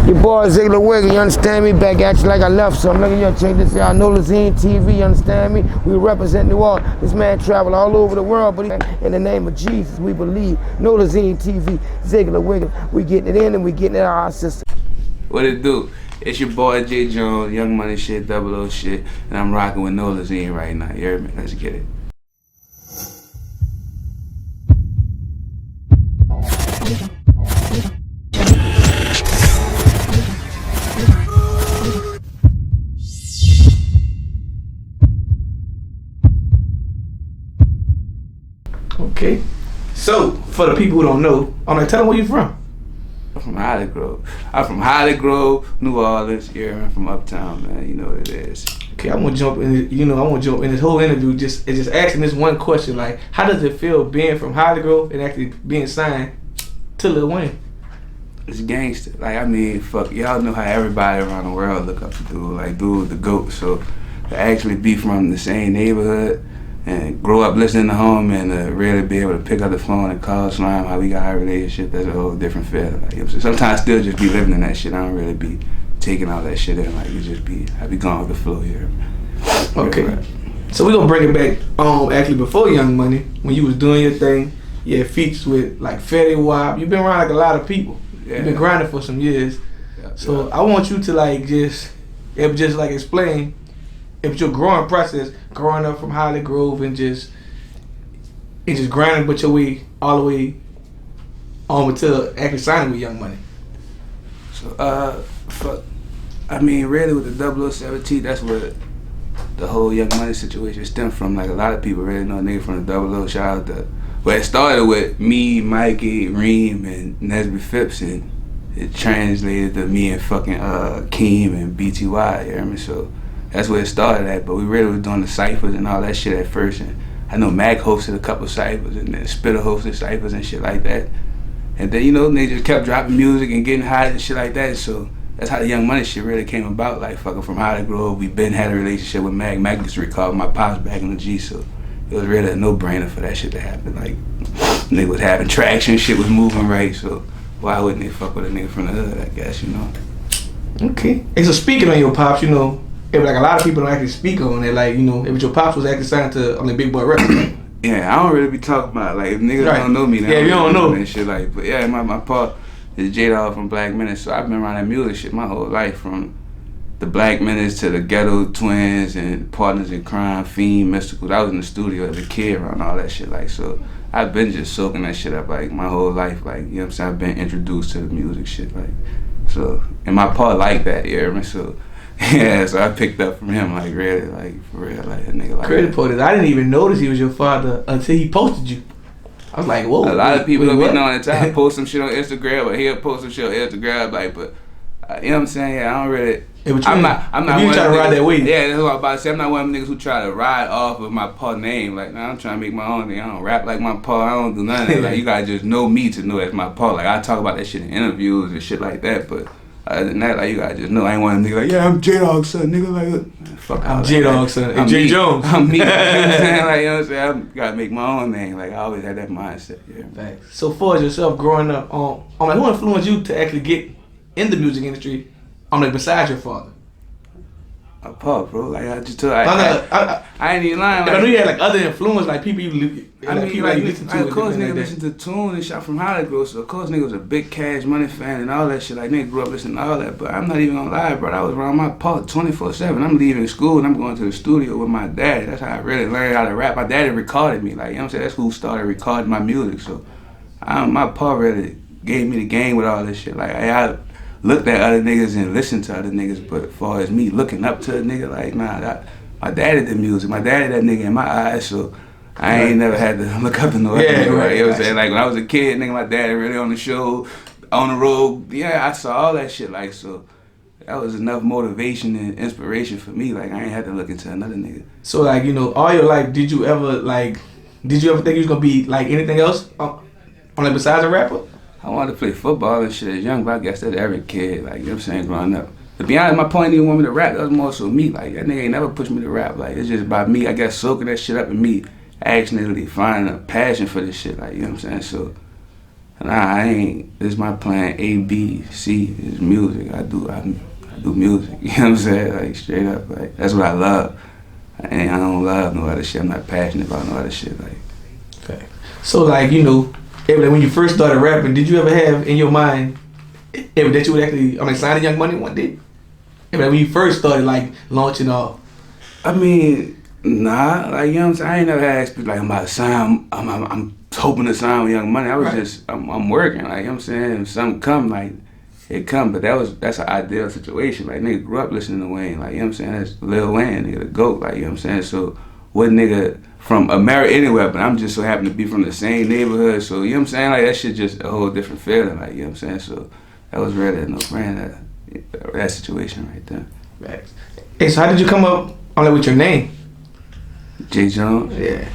Your boy Ziggler Wiggle, you understand me? Back at you like I left, so I'm looking you check this out. Nolazine TV, you understand me? We represent New Orleans. This man travel all over the world, but in the name of Jesus, we believe. Nolazine TV, Ziggler Wiggle, we getting it in and we getting it out of our system. What it do? It's your boy J Jones, Young Money shit, 00 shit, and I'm rocking with Nolazine right now. You heard me? Let's get it. Okay, so for the people who don't know, I'm like, tell them where you from. I'm from Holly Grove. I'm from Holly Grove, New Orleans. Yeah, I'm from Uptown, man. You know what it is. Okay, I want to jump in. I want to jump in this whole interview just asking this one question: like, how does it feel being from Holly Grove and actually being signed to Lil Wayne? It's gangster. Like, I mean, fuck, y'all know how everybody around the world look up to dude. Like, dude, the GOAT. So to actually be from the same neighborhood and grow up listening to home and really be able to pick up the phone and call Slime how we got our relationship, that's a whole different feeling. Like, sometimes I still just be living in that shit. I don't really be taking all that shit in. Like, I be going with the flow here. Okay. Right. So we gonna bring it back actually before Young Money, when you was doing your thing, you had features with like Fetty Wap. You've been around like a lot of people. Yeah. You've been grinding for some years. Yeah, so I want you to like just like explain if your growing process, growing up from Holly Grove and just grinding with your way all the way on until actually signing with Young Money. So I mean, really with the 017, that's where the whole Young Money situation stemmed from. Like, a lot of people really know a nigga from the 00. Shout out to, well, it started with me, Mikey, Reem, and Nesby Phipps, and it translated to me and fucking Keem and BTY, you hear me? So that's where it started at, but we really was doing the ciphers and all that shit at first. And I know Mac hosted a couple ciphers, and then Spitter hosted ciphers and shit like that. And then, you know, they just kept dropping music and getting hot and shit like that. So that's how the Young Money shit really came about. Like, fucking from Holly Grove, we been had a relationship with Mac. Mac just recalled my pops back in the G, so it was really a no-brainer for that shit to happen. Like, nigga was having traction, shit was moving right, so why wouldn't they fuck with a nigga from the hood, I guess, you know? Okay. And so speaking on your pops, you know, it was like a lot of people don't actually speak on it. Like, you know, if your pops was actually signed to on the Big Boy Records. Yeah, I don't really be talking about, like, if niggas don't know me, they don't know and shit. Like, but yeah, my pa is J-Dog from Black Menace, so I've been around that music shit my whole life, from the Black Menace to the Ghetto Twins and Partners in Crime, Fiend, Mystical. I was in the studio as a kid around all that shit. Like, so I've been just soaking that shit up like my whole life. Like, you know what I'm saying? I've been introduced to the music shit. Like, so, and my pa like that, you hear me? So yeah, so I picked up from him, like, really, like, for real, like, a nigga like credit for this. I didn't even notice he was your father until he posted you. I was like, whoa. A lot of people don't be knowing the time. Post some shit on Instagram, but he'll post some shit on Instagram, like, but, you know what I'm saying? Yeah, I don't really. I'm not you one trying to ride that wave. Yeah, that's what I'm about to say. I'm not one of them niggas who try to ride off of my pa name. Like, nah, I'm trying to make my own thing. I don't rap like my pa. I don't do none of that. Like, you gotta just know me to know that's my pa. Like, I talk about that shit in interviews and shit like that, but other than that, like, you gotta just know I ain't one of them niggas like, yeah, I'm J-Dog's son, nigga. Like, fuck I'm J-Dog's son. And J. Jones. I'm me. You know what I'm saying? Like, you know what I'm saying? I gotta make my own name. Like, I always had that mindset. Yeah. Thanks. So, far as yourself growing up, like, who influenced you to actually get in the music industry? Like, besides your father? My pa, bro. Like, I just told I ain't even lying. Like, I knew you had like other influence, like people you listen to. Of course, nigga listen to Tune and shot from Holly Grove, so of course nigga was a big Cash Money fan and all that shit. Like, nigga grew up listening to all that, but I'm not even gonna lie, bro. I was around my pa 24/7. I'm leaving school and I'm going to the studio with my daddy. That's how I really learned how to rap. My daddy recorded me, like, you know what I'm saying? That's who started recording my music. So my pa really gave me the game with all this shit. Like, I looked at other niggas and listened to other niggas, but as far as me looking up to a nigga, like, nah, my daddy did music. My daddy that nigga in my eyes, so I ain't never had to look up to no other nigga, right? You know what I'm saying? Like, when I was a kid, nigga, my daddy really on the show, on the road. Yeah, I saw all that shit, like, so that was enough motivation and inspiration for me. Like, I ain't had to look into another nigga. So, like, you know, all your life, did you ever think you was gonna be like anything else like besides a rapper? I wanted to play football and shit as young, but I guess that's every kid, like, you know what I'm saying, growing up. To be honest, my point didn't want me to rap. That was more so me. Like, that nigga ain't never pushed me to rap. Like, it's just about me, I guess, soaking that shit up and me actually finding a passion for this shit. Like, you know what I'm saying? So Nah, I ain't. This is my plan. A, B, C is music. I do music. You know what I'm saying? Like straight up. Like that's what I love. I don't love no other shit. I'm not passionate about no other shit. Like. Okay. So like when you first started rapping, did you ever have in your mind that you would actually sign a Young Money one day? When you first started like launching off. I mean, nah. Like you know what I'm saying? I ain't never had like I'm about to sign. I'm hoping to sign with Young Money. I was just I'm working. Like you know what I'm saying? If something come like. It come, but that's an ideal situation. Like nigga grew up listening to Wayne, like you know what I'm saying. That's Lil Wayne, nigga, the GOAT, like you know what I'm saying. So what nigga from America anywhere, but I'm just so happen to be from the same neighborhood. So you know what I'm saying. Like that shit just a whole different feeling. Like you know what I'm saying. So that was really a no-brainer. That situation right there. Right. Hey, so how did you come up with your name? J Jones. Yeah.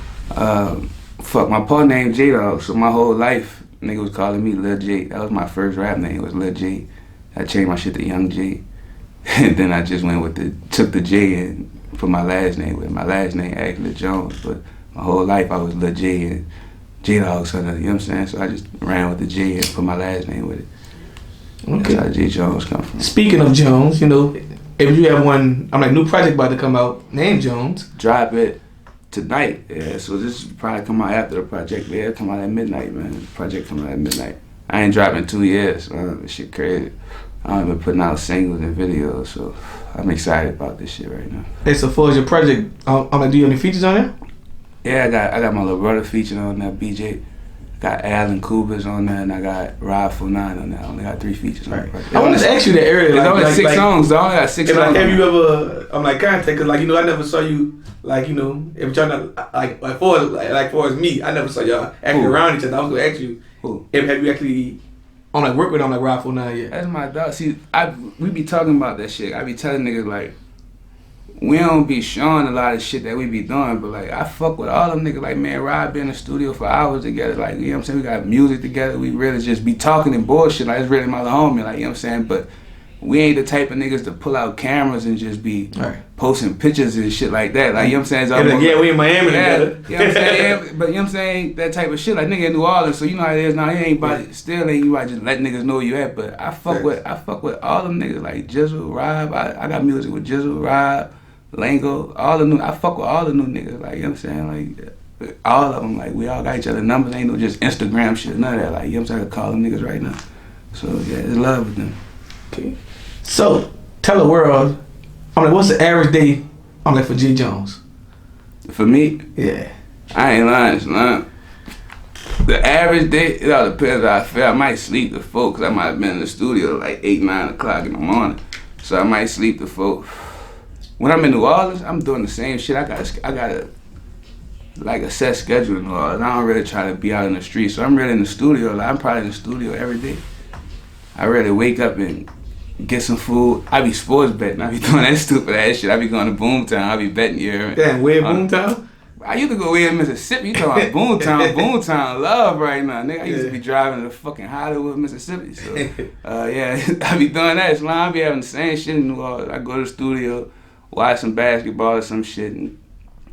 Fuck, my paw named J Dog. So my whole life. Nigga was calling me Lil J. That was my first rap name, was Lil J. I changed my shit to Young J. And then I just took the J and put my last name with it. My last name actually Jones, but my whole life I was Lil J and J Dog, so you know what I'm saying? So I just ran with the J and put my last name with it. Okay. That's how J Jones come from. Speaking of Jones, if you have one, new project about to come out named Jones. Drop it tonight, yeah. So this will probably come out after the project. Yeah, it'll come out at midnight, man. The project come out at midnight. I ain't dropping in 2 years. This shit crazy. I've been putting out singles and videos, so I'm excited about this shit right now. Hey, so far as your project, do you have any features on there? Yeah, I got my little brother featured on there, BJ. Got Alan Kubas on there, and I got Rod 49 on there. I only got 3 features on the project. I wanted to ask you that earlier. There's only 6 songs, though. I only got 6 songs. Have you ever, contact, because I never saw you, if y'all not, for as me, I never saw y'all acting around each other. I was going to ask you, have you actually, worked with Rod 49 yet? That's my dog. See, we be talking about that shit. I be telling niggas, like, we don't be showing a lot of shit that we be doing, but like I fuck with all them niggas. Like man, Rod be in the studio for hours together. Like you know what I'm saying, we got music together. We really just be talking and bullshit. Like it's really my little homie. Like you know what I'm saying, but we ain't the type of niggas to pull out cameras and just be posting pictures and shit like that. Like you know what I'm saying. It's almost we in Miami together. You know what I'm saying. But you know what I'm saying, that type of shit. Like nigga in New Orleans, so you know how it is now. He ain't about still ain't you might just let niggas know where you at. But I fuck with all them niggas like Jizzle, Rob. I got music with Jizzle, Rob. Lango, I fuck with all the new niggas, like, you know what I'm saying, like, all of them, like, we all got each other numbers, ain't no just Instagram shit, none of that, like, you know what I'm saying, I could call them niggas right now, so, yeah, it's love with them. Okay. So, tell the world, what's the average day, for J Jones? For me? Yeah. I ain't lying, son. The average day, it all depends how I feel. I might sleep the full, because I might have been in the studio like 8, 9 o'clock in the morning, so I might sleep the full. When I'm in New Orleans, I'm doing the same shit. I got a set schedule in New Orleans. I don't really try to be out in the street, so I'm really in the studio. Like, I'm probably in the studio every day. I really wake up and get some food. I be sports betting. I be doing that stupid ass shit. I be going to Boomtown. I be betting here. Damn, where Boomtown? I used to go way in Mississippi. You talking about Boomtown? Boomtown love right now, nigga. I used to be driving to fucking Hollywood, Mississippi. So, yeah, I be doing that. So I be having the same shit in New Orleans. I go to the studio, watch some basketball or some shit, and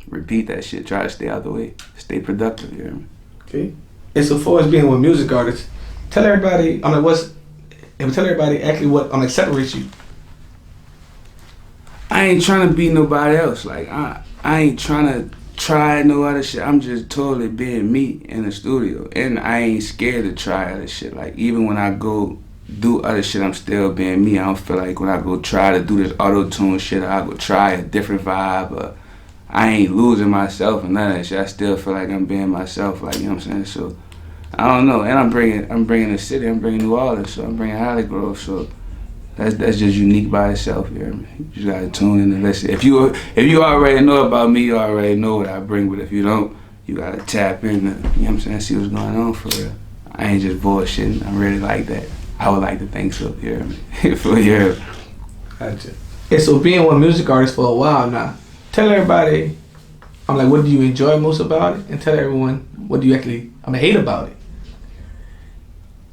repeat that shit. Try to stay out the way. Stay productive, you hear me? Okay. And so far as being with music artists, tell everybody, tell everybody actually what separates you. I ain't trying to be nobody else. Like, I ain't trying to try no other shit. I'm just totally being me in the studio. And I ain't scared to try other shit. Like, even when I go do other shit, I'm still being me. I don't feel like when I go try to do this auto-tune shit, I go try a different vibe, or I ain't losing myself and none of that shit. I still feel like I'm being myself, like, you know what I'm saying? So, I don't know. And I'm bringing the city, I'm bringing New Orleans, so I'm bringing Holly Grove, so that's just unique by itself, you hear me? You just gotta tune in and listen. If you already know about me, you already know what I bring, but if you don't, you gotta tap in, you know what I'm saying, see what's going on for real. I ain't just bullshitting, I'm really like that. I would like to think so, you hear me? For you. Gotcha. Yeah, so being one music artist for a while now, tell everybody, what do you enjoy most about it? And tell everyone, what do you actually, hate about it?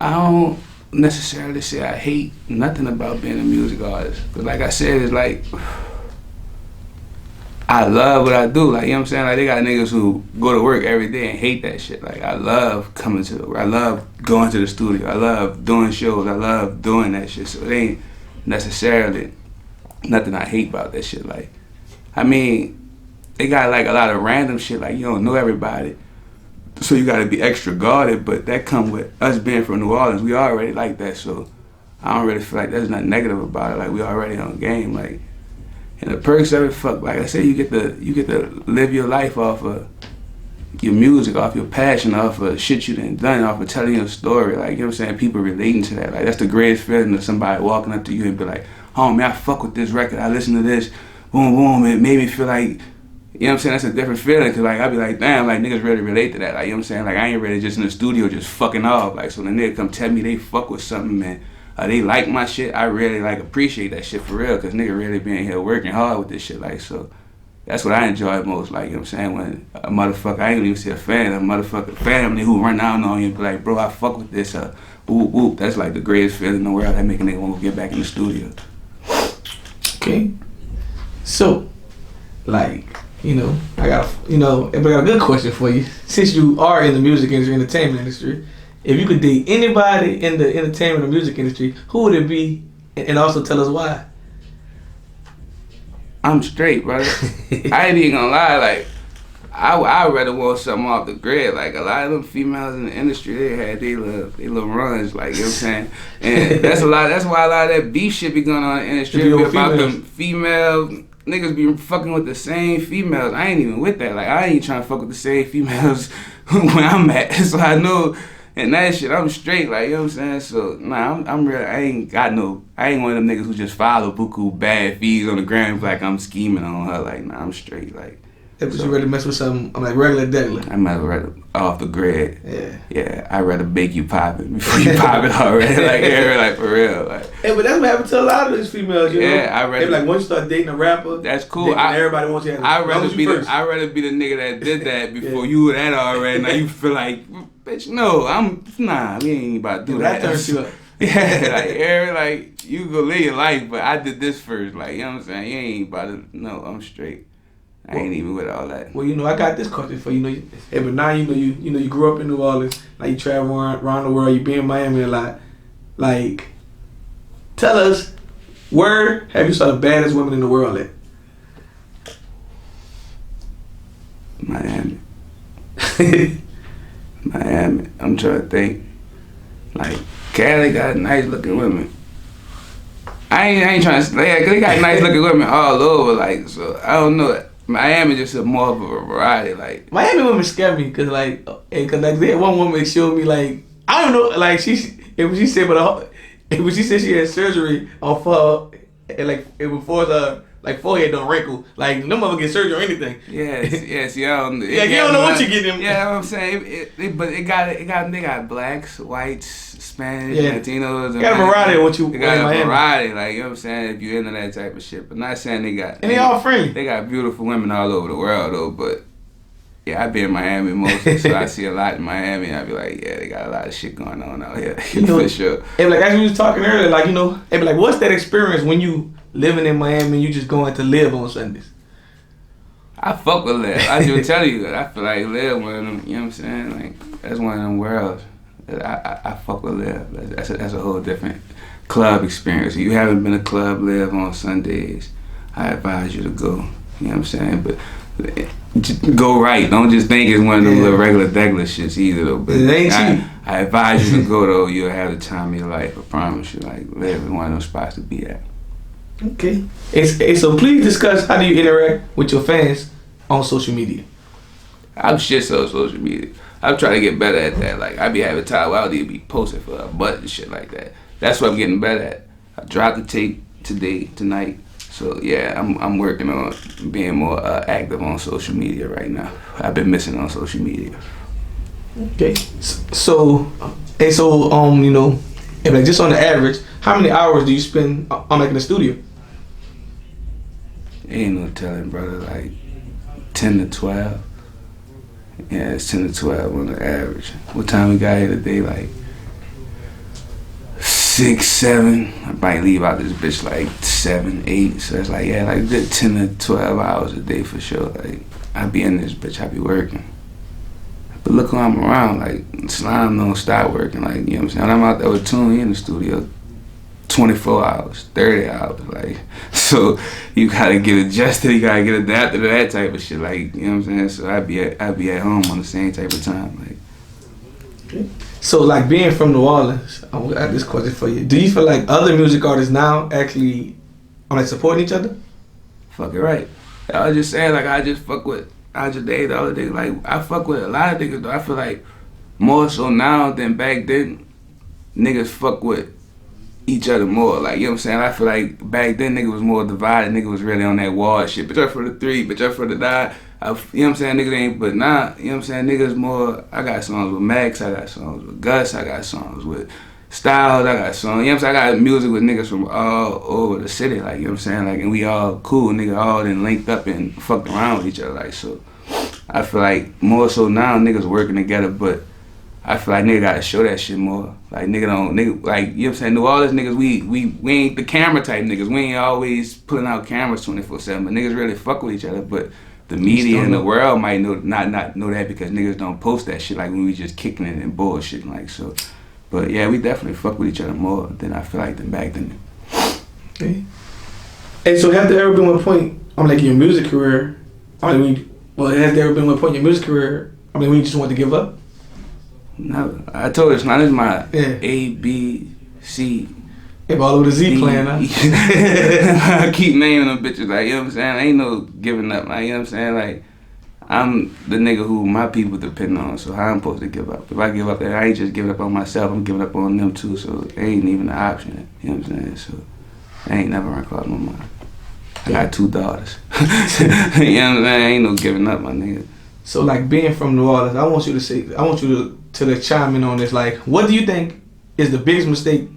I don't necessarily say I hate nothing about being a music artist. But like I said, it's like, I love what I do. Like, you know what I'm saying? Like, they got niggas who go to work every day and hate that shit. Like, I love coming to the work. I love going to the studio. I love doing shows. I love doing that shit. So it ain't necessarily nothing I hate about that shit. Like, I mean, they got like a lot of random shit. Like, you don't know everybody, so you gotta be extra guarded. But that come with us being from New Orleans. We already like that. So I don't really feel like there's nothing negative about it. Like, we already on game. Like, and the perks of it, fuck, like I said, you get to live your life off of your music, off your passion, off of shit you done, off of telling your story. Like, you know what I'm saying? People relating to that. Like, that's the greatest feeling of somebody walking up to you and be like, homie, I fuck with this record. I listen to this, boom, boom. It made me feel like, you know what I'm saying? That's a different feeling. Cause like, I be like, damn, like niggas really relate to that. Like, you know what I'm saying? Like, I ain't really just in the studio just fucking off. Like, so the nigga come tell me they fuck with something, man. They like my shit, I really like appreciate that shit for real, cause nigga really been here working hard with this shit, like, so that's what I enjoy most, like, you know what I'm saying, when a motherfucker, I ain't even say a fan, a motherfucking family who run down on you and be like, bro, I fuck with this, whoop, whoop, that's like the greatest feeling in the world, that make a nigga want to get back in the studio. Okay, so, like, you know, I got a good question for you, since you are in the music industry, entertainment industry. If you could date anybody in the entertainment or music industry, who would it be? And also tell us why. I'm straight, brother. I ain't even gonna lie, like, I'd rather want something off the grid. Like, a lot of them females in the industry, they had they little runs, like, you know what I'm saying? And that's why a lot of that beef shit be going on in the industry. Be about them female niggas be fucking with the same females. I ain't even with that. Like, I ain't trying to fuck with the same females when I'm at. So I know. And that shit, I'm straight, like, you know what I'm saying? So, nah, I'm real, I ain't one of them niggas who just follow buku bad feeds on the gram like I'm scheming on her, like, nah, I'm straight, like. If you really mess with something, I'm like regular degular. I'm rather off the grid. Yeah. Yeah, I'd rather bake you poppin' before you pop it already, like, yeah, like, for real, like. Hey, but that's what happened to a lot of these females, you know? Yeah, I rather. They be like, once you start dating a rapper, that's cool. Everybody wants you to have I'd rather be the nigga that did that before you were that already. Now you feel like, bitch, no, we ain't about to do that. That turns you up. Yeah, like, you go live your life, but I did this first, like, you know what I'm saying? You ain't about to, no, I'm straight. I ain't even with all that. Well, you know, I got this question for you. But now you grew up in New Orleans. Like, you travel around the world. You be in Miami a lot. Like, tell us, where have you saw the baddest women in the world at? Miami. Miami. I'm trying to think. Like, Cali got nice looking women. I ain't trying to say, cause they got nice looking women all over. Like, so I don't know. Miami just more of a variety, like. Miami women scare me, cause like they had one woman showed me, like, I don't know, like when she said she had surgery on for, and like it would force her like forehead don't wrinkle, like no mother get surgery or anything. Yes, you don't. Yeah, you don't know what you get them. Yeah, what I'm saying, they got blacks, whites, Spanish, Latinos. They got a variety of what you. They got a variety, like, you know what I'm saying, if you're into that type of shit. But not saying they got. And they all free. They got beautiful women all over the world though, but. Yeah, I be in Miami mostly, so I see a lot in Miami. I be like, yeah, they got a lot of shit going on out here, for sure. And like as we was talking earlier, like, you know, they be like, what's that experience when you living in Miami and you just going to live on Sundays? I fuck with Liv. I just tell you, I feel like Liv one of them. You know what I'm saying? Like, that's one of them worlds. I fuck with Liv. That's a whole different club experience. If you haven't been to Club Liv on Sundays, I advise you to go. You know what I'm saying? But just go right. Don't just think it's one of them little regular degular shits either though. But it ain't cheap. I advise you to go though. You'll have the time of your life. I promise you. Like, Liv is one of those spots to be at. Okay. So please discuss, how do you interact with your fans on social media? I'm shit on social media. I'm trying to get better at that. Like, I be having time where I need to be posting for a butt and shit like that. That's what I'm getting better at. I dropped the tape tonight. So yeah, I'm working on being more active on social media right now. I've been missing on social media. Okay. So you know, if like just on the average, how many hours do you spend on like in the studio? Ain't no telling, brother. Like 10 to 12. Yeah, it's 10 to 12 on the average. What time we got here today? Like 6, 7. I might leave out this bitch like 7, 8. So it's like, yeah, like good 10 to 12 hours a day for sure. Like, I be in this bitch, I be working. But look who I'm around, like, Slime don't stop working, like, you know what I'm saying? When I'm out there with Tune in the studio, 24 hours, 30 hours, like, so you gotta get adjusted, you gotta get adapted to that type of shit, like, you know what I'm saying? So I be at home on the same type of time, like. Okay. So, like, being from New Orleans, I got this question for you. Do you feel like other music artists now actually are like supporting each other? Fuck it right. I was just saying, like, I just fuck with Aja Day the other day. Like, I fuck with a lot of niggas, though. I feel like more so now than back then, niggas fuck with each other more. Like, you know what I'm saying? I feel like back then, niggas was more divided. Niggas was really on that ward shit. Bitch up for the 3, bitch up for the 9. You know what I'm saying? Niggas ain't, but nah, you know what I'm saying? Niggas more, I got songs with Max, I got songs with Gus, I got songs with Styles, I got songs, you know what I'm saying? I got music with niggas from all over the city, like, you know what I'm saying? Like, and we all cool, nigga, all then linked up and fucked around with each other, like, so. I feel like more so now niggas working together, but I feel like nigga gotta show that shit more. Like, nigga, like, you know what I'm saying? New Orleans niggas, we ain't the camera type niggas. We ain't always putting out cameras 24/7, but niggas really fuck with each other, but the media and the world might not know that because niggas don't post that shit like when we just kicking it and bullshit, like, so. But yeah, we definitely fuck with each other more than I feel like than back then. Okay. And so have there ever been one point, like, your music career, has there ever been one point in your music career, when you just wanted to give up? No, I told you, this is my A, B, C. If all over the Z playing, huh? I keep naming them bitches, like, you know what I'm saying? Ain't no giving up, like, you know what I'm saying? Like, I'm the nigga who my people depend on, so how I'm supposed to give up? If I give up, I ain't just giving up on myself, I'm giving up on them too, so it ain't even an option, you know what I'm saying? So, I ain't never run across my mind. I got 2 daughters. You know what I'm saying? Ain't no giving up, my nigga. So, like, being from New Orleans, I want you to chime in on this. Like, what do you think is the biggest mistake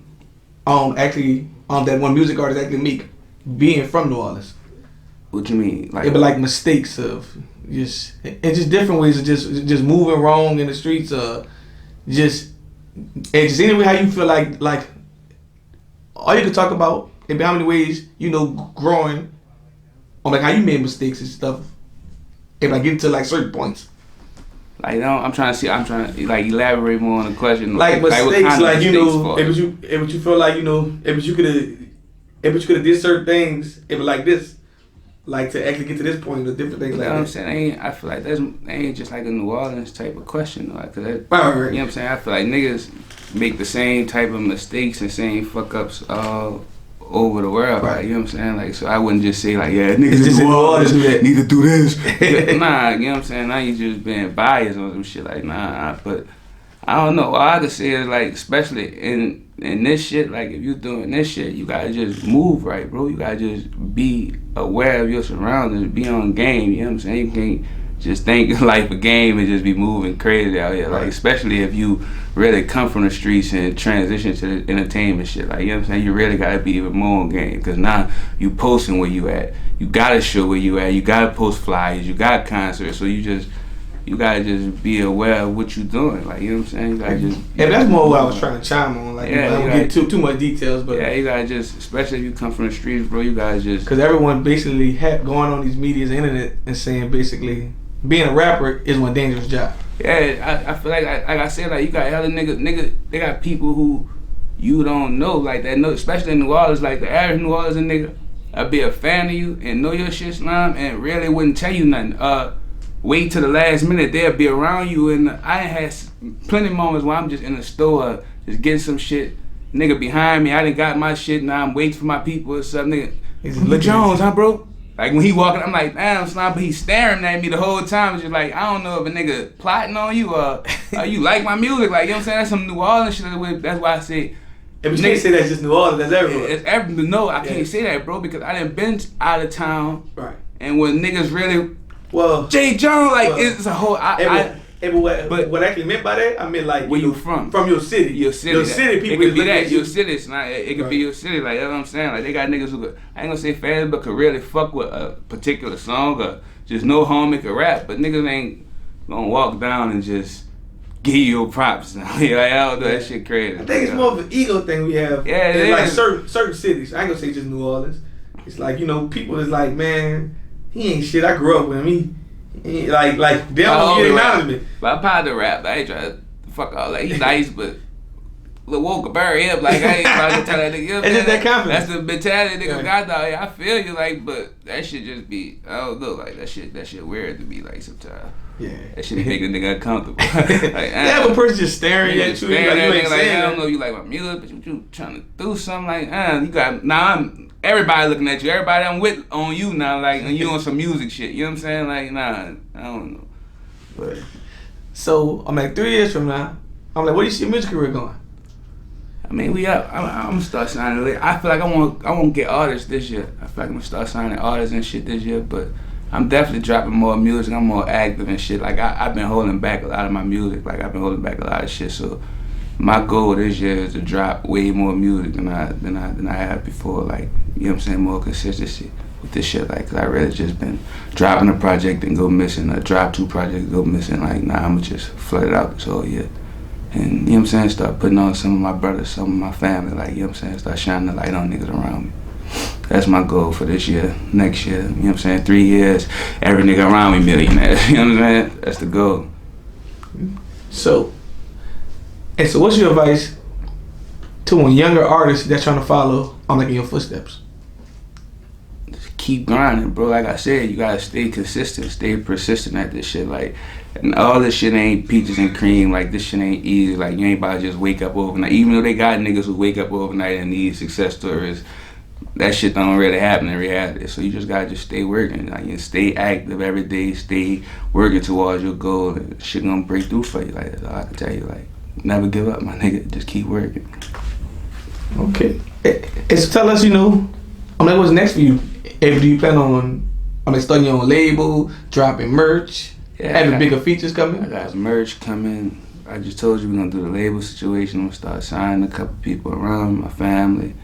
that one music artist actually make being from New Orleans? What you mean? Like, it be like mistakes of just different ways of just moving wrong in the streets, just anyway how you feel like all you could talk about and how many ways growing on, like, how you made mistakes and stuff, and like get to like certain points. Like, no, I'm trying to like elaborate more on the question. Like mistakes, like, if you feel like, if you could have did certain things, if like this, like, to actually get to this point, the different things. You like know what I'm that. saying? I feel like that ain't just like a New Orleans type of question, like, cause that, right. You know what I'm saying? I feel like niggas make the same type of mistakes and same fuck ups all over the world, right? Like, you know what I'm saying? Like, so I wouldn't just say like, yeah, niggas in New Orleans need to do this. Nah, you know what I'm saying? Now you just being biased on some shit, like, nah. But I don't know. All I could say is, like, especially in this shit, like, if you doing this shit, you gotta just move right, bro. You gotta just be aware of your surroundings, be on game. You know what I'm saying? You can't just think life a game and just be moving crazy out here. Like, especially if you really come from the streets and transition to the entertainment shit. Like, you know what I'm saying? You really gotta be even more on game, because now you posting where you at. You gotta show where you at. You gotta post flyers. You got concerts. So you gotta just be aware of what you're doing. Like, you know what I'm saying? You gotta just. Yeah, that's more what I was trying to chime on. Like, I don't get too much details, but yeah, you gotta just, especially if you come from the streets, bro. You gotta just. Because everyone basically going on these medias, and internet, and saying basically being a rapper is one dangerous job. Yeah, I feel like I said, like, you got other niggas, they got people who you don't know, like that, know, especially in New Orleans, like the average New Orleans nigga, I'd be a fan of you and know your shit, Slime, and really wouldn't tell you nothing. Wait till the last minute, they'll be around you, and I had plenty of moments where I'm just in the store, just getting some shit, nigga behind me, I done got my shit, now I'm waiting for my people or something, nigga, Lil Jones, huh, bro? Like, when he walking, I'm like, damn, Slime, but he's staring at me the whole time. It's just like, I don't know if a nigga plotting on you or you like my music. Like, you know what I'm saying? That's some New Orleans shit. That's why I say. If you can't say that's just New Orleans, that's everywhere. No, I can't say that, bro, because I done been out of town. Right. And when niggas really. Well. Jay Jones, like, it's a whole. But what I actually meant by that, I meant like where you from? From your city. Your city. Your city people. It could be that. Your city. It's not. It could be your city. Like, that's what I'm saying. Like, they got niggas who could, I ain't gonna say fans, but could really fuck with a particular song or just no homie could rap. But niggas ain't gonna walk down and just give you your props now. Like, I don't know, that shit crazy. I think it's more of an ego thing we have. Yeah, it in like is. certain cities. I ain't gonna say just New Orleans. It's like, you know, people is like, man, he ain't shit. I grew up with him. He like they don't get acknowledgement. But I probably rap. I ain't trying to fuck all like he nice, but Lil Walker bury him. Like, I ain't trying to tell that nigga. You know, it's just that confidence. That's the mentality nigga got out here. I feel you, like, but that shit just be, I don't know, like that shit weird to be like sometimes. Yeah. That shit make a nigga uncomfortable. Like, yeah, but person just staring at you. Staring like, at you nigga, ain't like, saying I don't know you like my music, but you trying to do something like, you got, now everybody looking at you. Everybody I'm with on you now, like, and you on some music shit. You know what I'm saying? Like, nah, I don't know. But so I'm like 3 years from now. I'm like, where do you see your music career going? I mean, we up. I'm gonna start signing. I feel like I want to get artists this year. I feel like I'm gonna start signing artists and shit this year. But I'm definitely dropping more music. I'm more active and shit. Like I've been holding back a lot of my music. Like I've been holding back a lot of shit. So my goal this year is to drop way more music than I have before. Like, you know what I'm saying, more consistency with this shit. Like, 'cause I really just been dropping a project and go missing, or drop 2 projects go missing. Like, nah, I'ma just flood it out this whole year. And, you know what I'm saying, start putting on some of my brothers, some of my family, like, you know what I'm saying, start shining the light on niggas around me. That's my goal for this year, next year, you know what I'm saying, 3 years, every nigga around me millionaire, you know what I'm saying, that's the goal. So what's your advice to a younger artist that's trying to follow, like, in your footsteps? Just keep grinding, bro. Like I said, you gotta stay consistent, stay persistent at this shit. Like, and all this shit ain't peaches and cream. Like, this shit ain't easy. Like, you ain't about to just wake up overnight. Even though they got niggas who wake up overnight and need success stories, that shit don't really happen in reality. So you just gotta just stay working. Like, you stay active every day, stay working towards your goal, and shit gonna break through for you. Like, that's all I can tell you. Like, never give up, my nigga. Just keep working. Okay. And so tell us, you know, what's next for you? Do you plan on, starting your own label, dropping merch, having bigger features coming? I got merch coming. I just told you we're gonna do the label situation. I'm gonna start signing a couple people around me, my family.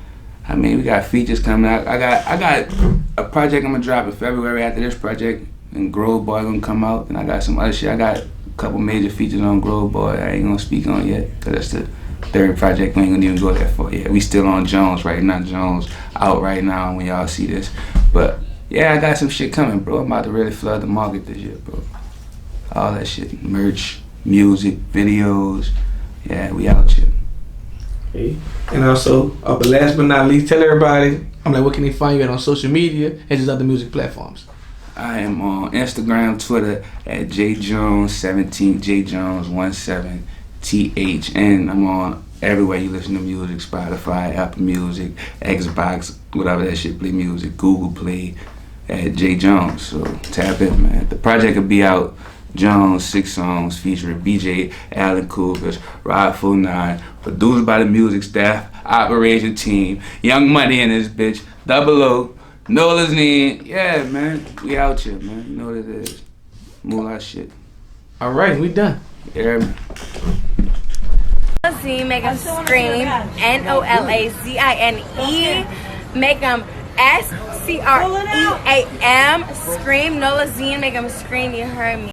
I mean, we got features coming. I got a project I'm gonna drop in February after this project, and Grove Boy gonna come out. And I got some other shit. I got a couple major features on Grove Boy I ain't gonna speak on yet, cause that's the 3rd project we ain't gonna even go there for yet. We still on Jones right now. Jones out right now when y'all see this. But yeah, I got some shit coming, bro. I'm about to really flood the market this year, bro. All that shit, merch, music, videos. Yeah, we out here. Okay. And also, but last but not least, tell everybody, what can they find you at on social media and just other music platforms? I am on Instagram, Twitter at jjones17, jjones17, and I'm on everywhere you listen to music, Spotify, Apple Music, Xbox, whatever that shit play music, Google Play, at J Jones. So tap in, man. The project will be out, Jones, 6 songs featuring BJ, Allen Cougars, Rod 49, produced by the music staff, operation team, Young Money in this bitch, 00, Nolazine. Yeah, man, we out here, man. You know what it is. Moolah shit. All right, we done. Yeah, man. Nolazine, make them scream. Nolazine. Make them SCREAM. Scream. Nolazine, make them scream. You heard me.